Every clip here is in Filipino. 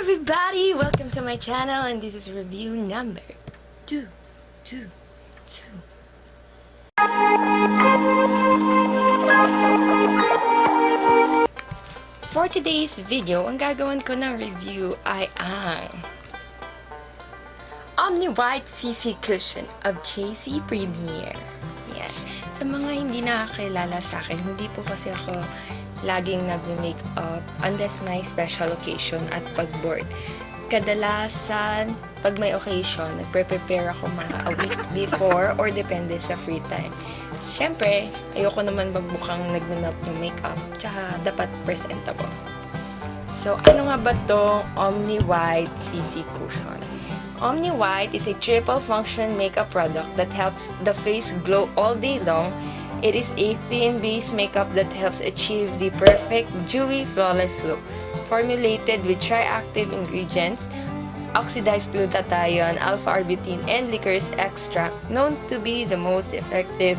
everybody! Welcome to my channel, and this is review number 2. For today's video, ang gagawin ko ng review ay ang Omni White CC Cushion of Jazzy Premier. Yan. Sa mga hindi nakakilala sa akin, hindi po kasi ako laging nag-makeup unless may special occasion at pag-board. Kadalasan, pag may occasion, nagpre-prepare ako mga a week before or depende sa free time. Siyempre, ayoko naman magbukang nag-map ng makeup, tsaka dapat presentable. So, ano nga ba itong Omni White CC Cushion? Omni White is a triple function makeup product that helps the face glow all day long. It is a thin base makeup that helps achieve the perfect, dewy, flawless look. Formulated with triactive ingredients, Oxidized Glutathione, Arbutin and Licorice Extract, known to be the most effective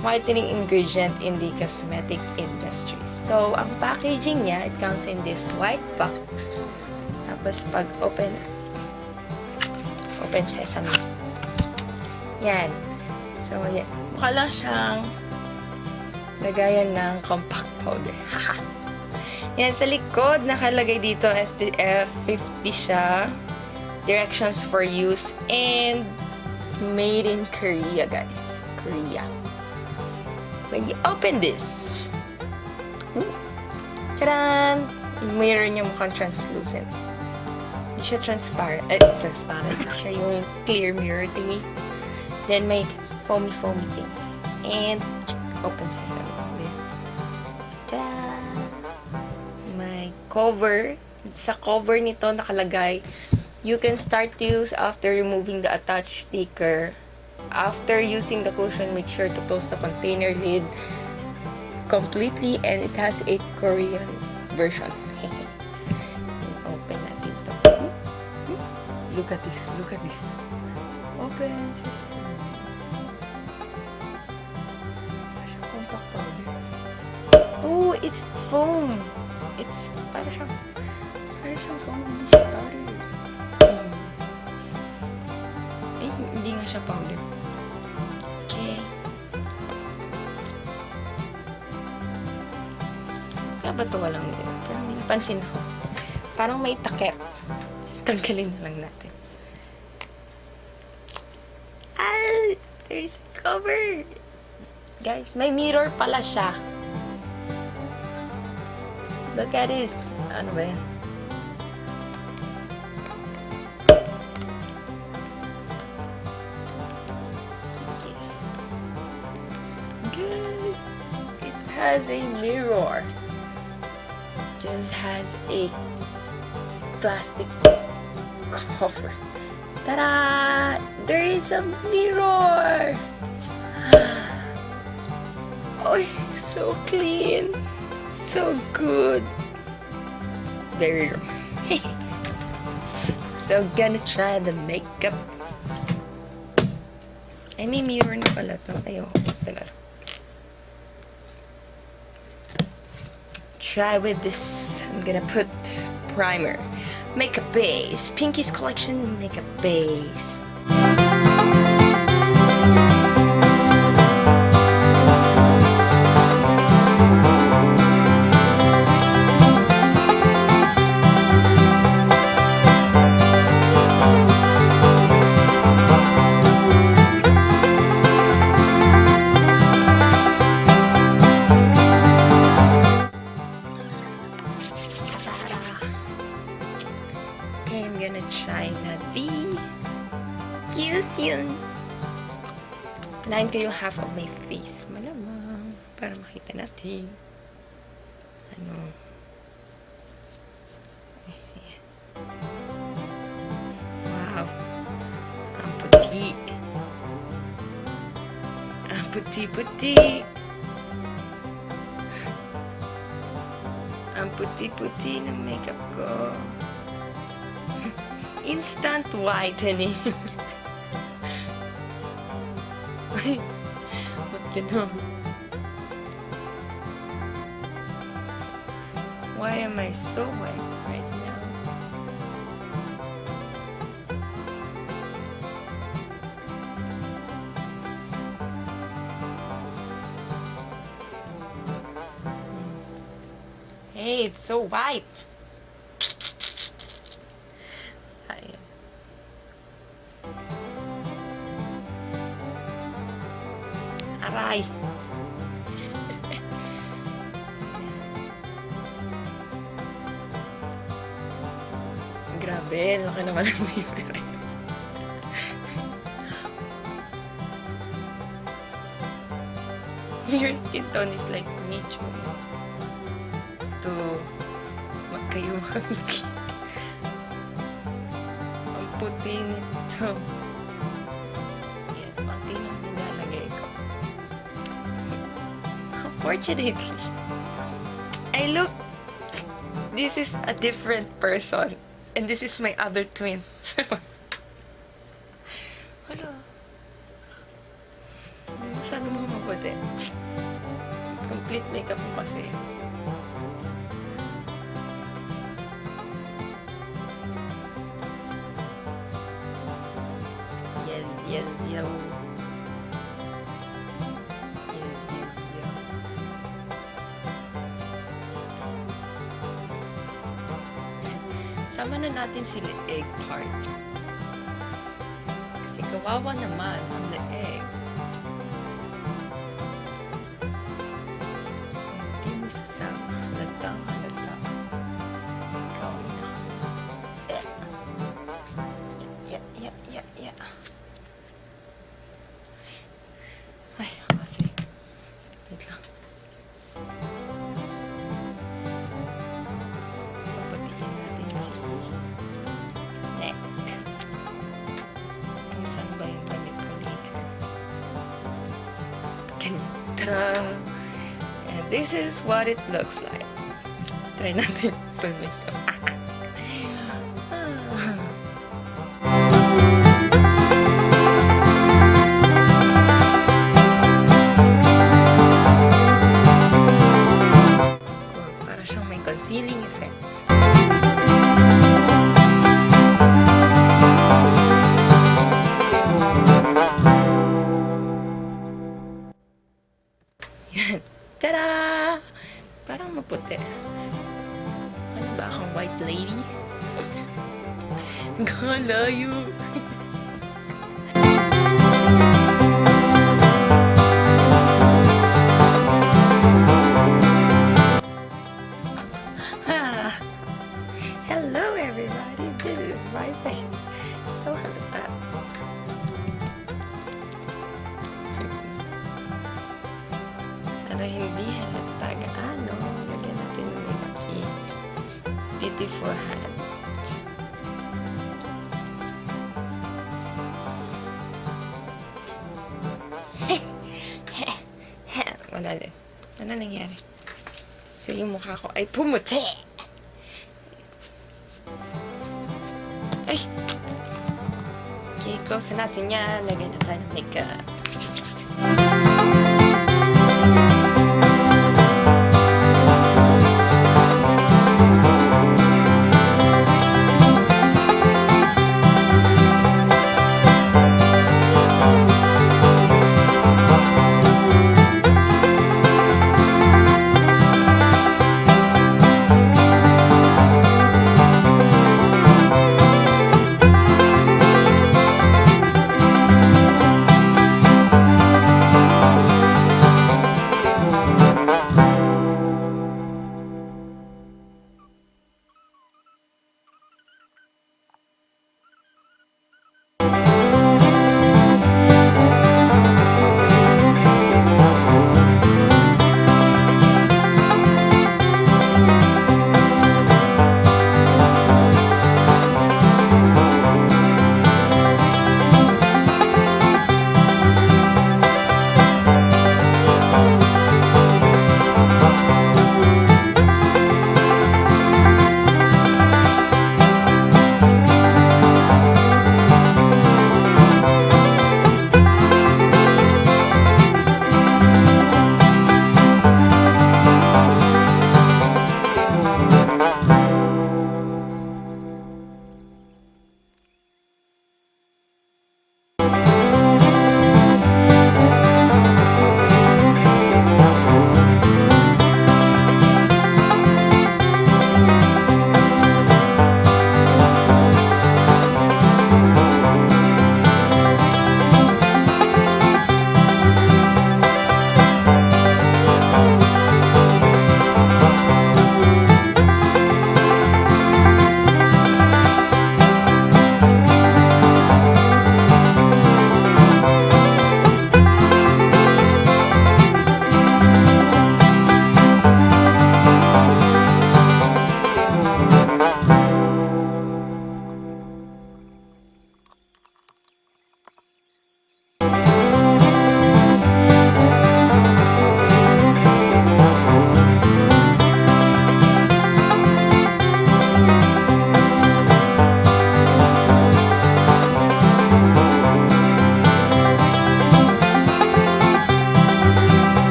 whitening ingredient in the cosmetic industry. So, ang packaging niya, it comes in this white box. Tapos, pag open sesame. Yan. So, yan. Mukha lang siyang lagayan ng compact powder. Haha. Yan, sa likod, nakalagay dito SPF 50 siya. Directions for use. And made in Korea, guys. Korea. When you open this, tadaan! Yung mirror niya mukhang translucent. Hindi siya transparent. Transparent. Siya yung clear mirror thingy. Then, may foamy thing. And, open sesame. Ta-da! May cover. Sa cover nito nakalagay, you can start to use after removing the attached sticker. After using the cushion, make sure to close the container lid completely, and it has a Korean version. Open natin ito. Look at this. Open sesame. Compact powder. Oh, it's foam. It's para siyang foam, hindi siya powder. Hindi nga siya powder. Okay. Kaya ba ito walang nila? Pero may napansin ako. Parang may takip. Tanggalin na lang natin. There's a cover. Guys, may mirror pala siya. Look at this. Ano ba yan? Good. It has a mirror. Just has a plastic cover. Ta-da! There is a mirror! Oh, so clean. So good. Very wrong. So, gonna try the makeup. Ay, may mirror na pala to. Ayoko. Ito. Try with this. I'm gonna put primer. Makeup base. Pinkies collection makeup base. I'm gonna try na the cushion. Panahin ko yung half of my face. Malamang. Para makita natin. Ano. Wow. Ang puti. Ang puti-puti. Ang puti-puti ng makeup ko. Instant whitening. Ay, ba't ganun? Why am I so white right now? Hey, it's so white. Ayan. Aray. Grabe, laki naman ang difference. Your skin tone is like medium to magkayumang. Ang puti nito. Yan, pati lang nilalagay ko. Unfortunately, this is a different person. And this is my other twin. Hala. Masyado mo mabuti. Complete makeup mo kasi. Yes, yes, yo. Yes, yes, yo. Sama na natin si leeg part. Kasi kawawa naman ang leeg. Hindi mo sasama. Halata. Ikaw na. Yeah. Ay, kasi. Wait lang. Papatiin natin si neck. Kung saan ba yung damit ko later. Ta-da! And this is what it looks like. Try natin full makeup. Para siyang may concealing effect. Yan. Tada! Parang maputi. Ano ba akong white lady? Galayo! Hello everybody! This is my face. So halata. Para hindi halata gaano, lagyan natin ng makeup si beautiful hand. Wala din. Ano nangyari? So yung mukha ko ay pumuti! Ay! Okay, close na natin yan. Lagyan na tayo ng makeup.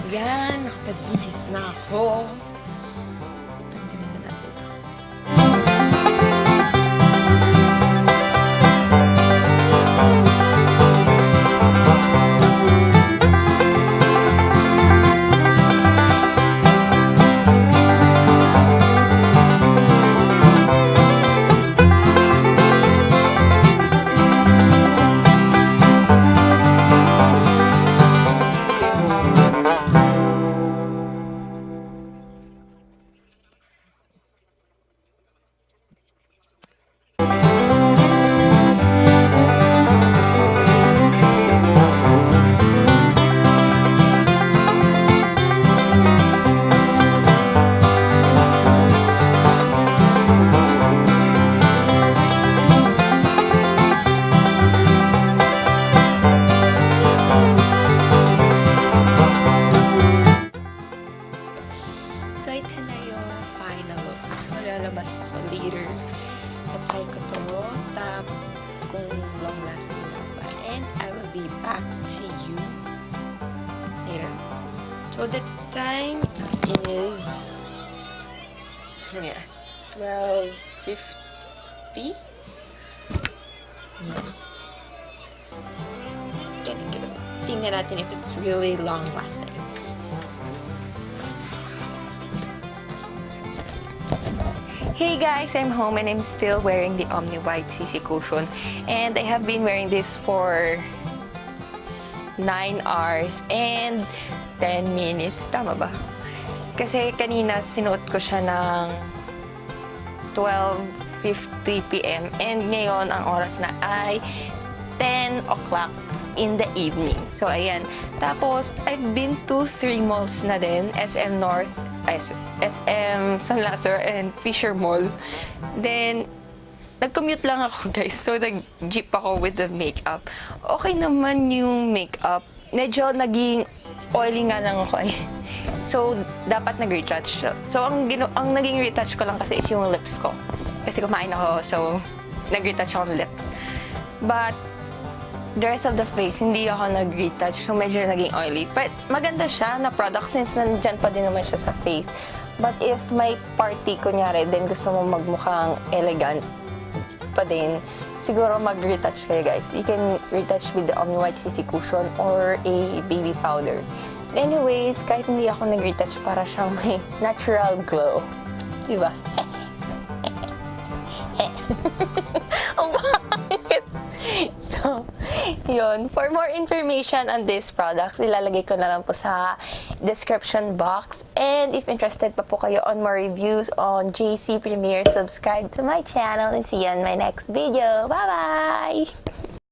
Yan, nakapag-bihis na ako. Tanggalin na natin ito. So, ito na yung final look. So, lalabas ako later. Apply ko to. Tap kung long lasting lang ba. And I will be back to you later. So, the time is 12:50. Tingnan natin if it's really long lasting. Hey guys, I'm home and I'm still wearing the Omni White CC Cushion. And I have been wearing this for 9 hours and 10 minutes. Tama ba? Kasi kanina sinuot ko siya ng 12:50 p.m. And ngayon ang oras na ay 10 o'clock in the evening. So ayan. Tapos I've been to 3 malls na din. SM North, SM San Lazaro and Fisher Mall. Then, nag-commute lang ako guys. So, nag-jeep ako with the makeup. Okay naman yung makeup. Medyo naging oily nga lang ako eh. So, dapat nag-retouch. So, ang naging retouch ko lang kasi is yung lips ko. Kasi kumain ako. So, nag-retouch ako ng lips. But, the rest of the face, hindi ako nag-retouch. So, medyo naging oily. But, maganda siya na product since nandyan pa din naman siya sa face. But, if may party, kunyari, then gusto mo magmukhang elegant pa din, siguro mag-retouch kayo, guys. You can retouch with the Omni White CC Cushion or a baby powder. Anyways, kahit hindi ako nag-retouch, para siyang may natural glow. Diba? Ang bakit? So, yun. For more information on these products, ilalagay ko na lang po sa description box. And if interested pa po kayo on more reviews on JC Premier, subscribe to my channel and see you on my next video. Bye-bye!